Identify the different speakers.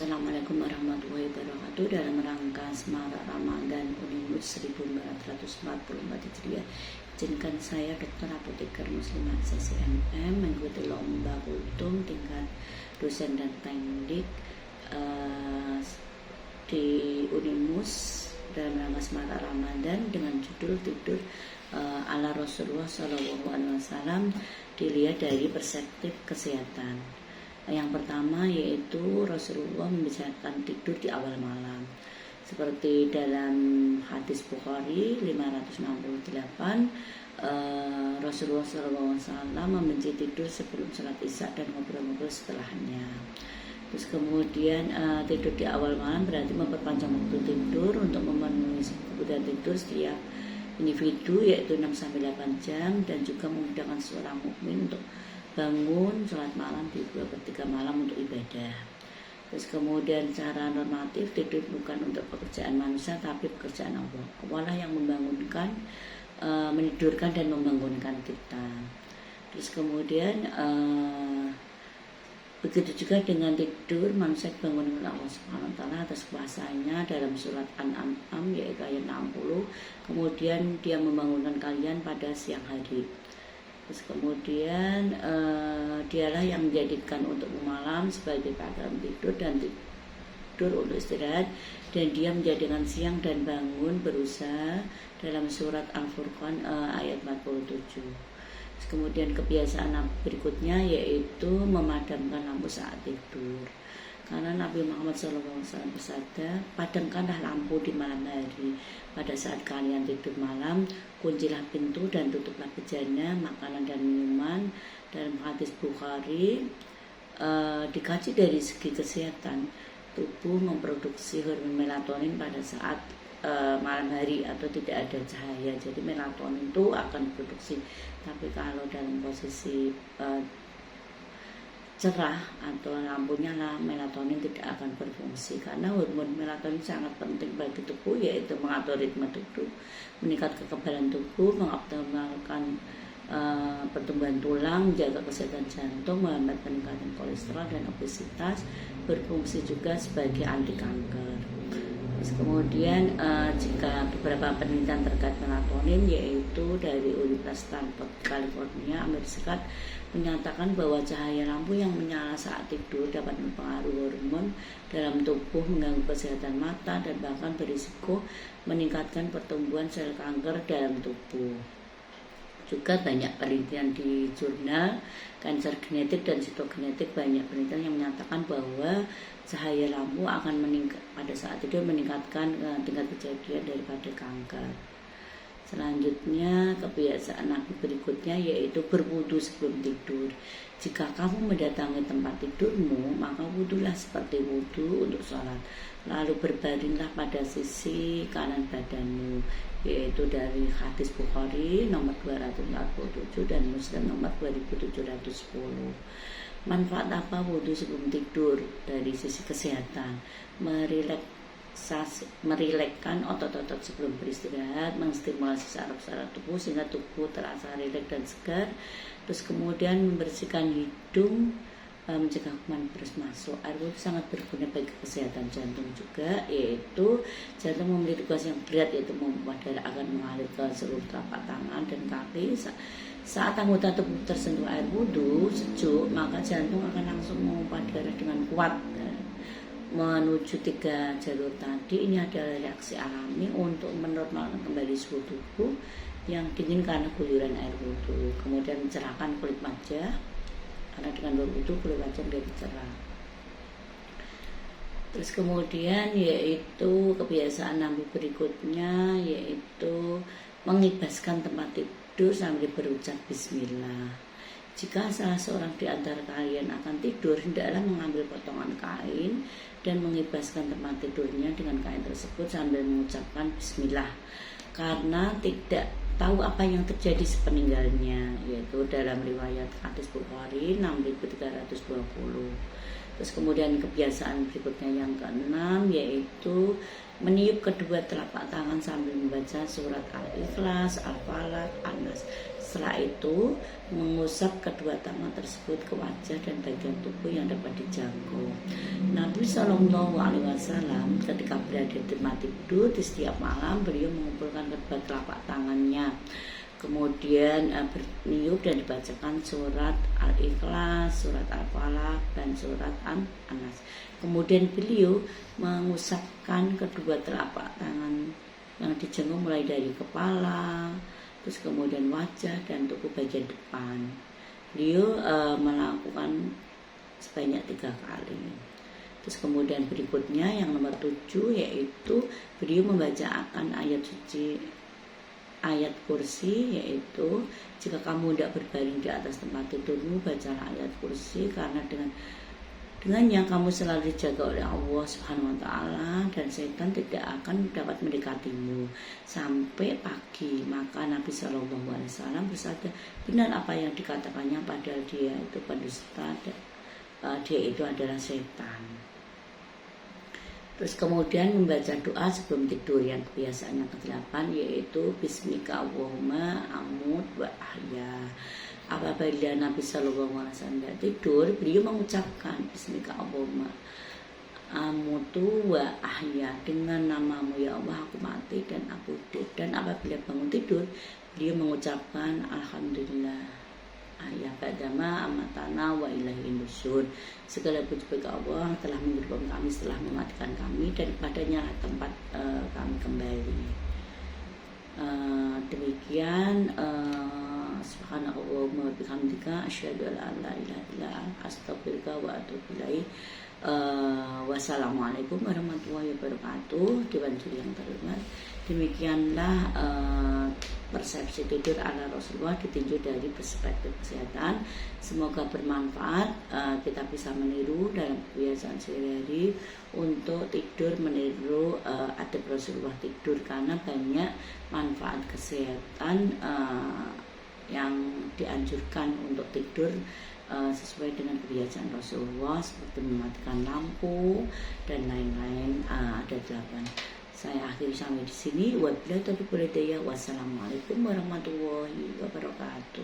Speaker 1: Assalamualaikum warahmatullahi wabarakatuh. Dalam rangka Semarak Ramadan Unimut 1444 Hijriah, izinkan saya Dr. Apoteker Muslimat CCMM mengikuti lomba kultum tingkat dosen dan teknik di Unimus dalam rangka Semarak Ramadan dengan judul tidur ala Rasulullah SAW dilihat dari perspektif kesehatan. Yang pertama yaitu Rasulullah membicarakan tidur di awal malam, seperti dalam hadis Bukhari 568, Rasulullah SAW membenci tidur sebelum sholat isya dan ngobrol-ngobrol setelahnya. Terus kemudian tidur di awal malam berarti memperpanjang waktu tidur untuk memenuhi kebutuhan tidur setiap individu, yaitu 6-8 jam, dan juga memudahkan seorang mukmin untuk bangun sholat malam di 2/3 malam untuk ibadah. Terus kemudian secara normatif tidur bukan untuk pekerjaan manusia tapi pekerjaan Allah. Allah lah yang membangunkan, menidurkan dan membangunkan kita. Terus kemudian begitu juga dengan tidur manusia dibangun oleh Allah Subhanahu wa taala atas kuasanya dalam surat An-An'am yaitu ayat 60. Kemudian dia membangunkan kalian pada siang hari. Terus kemudian dialah yang menjadikan untuk malam sebagai keadaan tidur dan tidur untuk istirahat, dan dia menjadikan siang dan bangun berusaha dalam surat Al-Furqan ayat 47. Terus kemudian kebiasaan berikutnya yaitu memadamkan lampu saat tidur. Karena Nabi Muhammad SAW bersabda, padamkanlah lampu di malam hari. Pada saat kalian tidur malam, kuncilah pintu dan tutuplah bejana, makanan dan minuman. Dalam hadis Bukhari, dikaji dari segi kesehatan, tubuh memproduksi hormon melatonin pada saat malam hari atau tidak ada cahaya. Jadi melatonin itu akan produksi. Tapi kalau dalam posisi cerah atau lampunya lah, melatonin tidak akan berfungsi, karena hormon melatonin sangat penting bagi tubuh, yaitu mengatur ritme tubuh, meningkatkan kekebalan tubuh, mengoptimalkan pertumbuhan tulang, menjaga kesehatan jantung, menghambat peningkatan kolesterol dan obesitas, berfungsi juga sebagai anti kanker. Terus kemudian jika beberapa penelitian terkait melatonin yaitu dari Universitas Stanford California Amerika Serikat menyatakan bahwa cahaya lampu yang menyala saat tidur dapat mempengaruhi hormon dalam tubuh, mengganggu kesehatan mata, dan bahkan berisiko meningkatkan pertumbuhan sel kanker dalam tubuh. Juga banyak penelitian di jurnal Cancer Genetic dan Cytogenetic, banyak penelitian yang menyatakan bahwa cahaya lampu akan pada saat tidur meningkatkan tingkat kejadian daripada kanker. Selanjutnya kebiasaan Nabi berikutnya yaitu berwudu sebelum tidur. Jika kamu mendatangi tempat tidurmu, maka wudulah seperti wudu untuk sholat. Lalu berbaringlah pada sisi kanan badanmu, yaitu dari hadis Bukhari nomor 247 dan Muslim nomor 2710. Manfaat apa wudu sebelum tidur? Dari sisi kesehatan, merilekkan otot-otot sebelum beristirahat, menstimulasi saraf-saraf tubuh sehingga tubuh terasa rileks dan segar. Terus kemudian membersihkan hidung, mencegah kuman virus masuk. Air wudu sangat berguna bagi kesehatan jantung juga, yaitu jantung memiliki tugas yang berat, yaitu membuat darah akan mengalir ke seluruh telapak tangan dan kaki. Saat anggota tubuh tersentuh air wudu sejuk, maka jantung akan langsung memompa darah dengan kuat menuju 3 jalur tadi. Ini adalah reaksi alami untuk menormalkan kembali suhu tubuh yang dingin karena guyuran air wudu. Kemudian mencerahkan kulit wajah, karena dengan berwudu kulit wajah menjadi cerah. Terus kemudian yaitu kebiasaan Nabi berikutnya yaitu mengibaskan tempat tidur sambil berucap bismillah. Jika salah seorang di antara kalian akan tidur, hendaklah mengambil potongan kain dan mengibaskan tempat tidurnya dengan kain tersebut sambil mengucapkan bismillah, karena tidak tahu apa yang terjadi sepeninggalnya, yaitu dalam riwayat hadis Bukhari 6320. Terus kemudian kebiasaan berikutnya yang keenam yaitu meniup kedua telapak tangan sambil membaca surat Al-Ikhlas, Al-Falaq, An-Nas. Setelah itu mengusap kedua tangan tersebut ke wajah dan bagian tubuh yang dapat dijangkau. Nabi Shallallahu Alaihi Wasallam ketika berada di tempat tidur di setiap malam beliau mengumpulkan kedua telapak tangannya, kemudian berniup dan dibacakan surat Al-Ikhlas, surat Al-Falaq, dan surat An-Nas. Kemudian beliau mengusapkan kedua telapak tangan yang dijenguk mulai dari kepala, terus kemudian wajah dan tubuh bagian depan. Beliau melakukan sebanyak 3 kali. Terus kemudian berikutnya yang nomor 7 yaitu beliau membacakan ayat suci, ayat kursi, yaitu jika kamu tidak berbaring di atas tempat tidurmu, bacalah ayat kursi, karena dengannya kamu selalu dijaga oleh Allah Subhanahu wa taala dan setan tidak akan dapat mendekatimu sampai pagi. Maka Nabi Shallallahu Alaihi Wasallam bersabda, benar apa yang dikatakannya, padahal dia itu pendusta, dia itu adalah setan. Terus kemudian membaca doa sebelum tidur yang kebiasaan yang ke-8 yaitu Bismika Allahumma amut wa ahya. Apabila Nabi Shallallahu Alaihi Wasallam tidur, beliau mengucapkan Bismika Allahumma amutu wa ahya, dengan namamu ya Allah aku mati dan aku hidup. Dan apabila bangun tidur, beliau mengucapkan Alhamdulillah ya ba'dama amatana wa ilaihin nusyur. Segala puji bagi Allah telah menghidupkan kami setelah mematikan kami, dan padanya tempat kami kembali. Demikian subhanallahumma wa bihamdika asyhadu an la ilaha illa anta astaghfiruka wa atubu ilaik. Wassalamualaikum warahmatullahi wabarakatuh. Dewan Juri yang terhormat, demikianlah persepsi tidur ala Rasulullah ditinjau dari perspektif kesehatan. Semoga bermanfaat, kita bisa meniru dalam kebiasaan sehari-hari untuk tidur, meniru adab Rasulullah tidur, karena banyak manfaat kesehatan yang dianjurkan untuk tidur sesuai dengan kebiasaan Rasulullah, seperti mematikan lampu dan lain-lain. Ada 8. Saya akhiri sampai di sini. Wabillahi taufiq wal hidayah. Wassalamualaikum warahmatullahi wabarakatuh.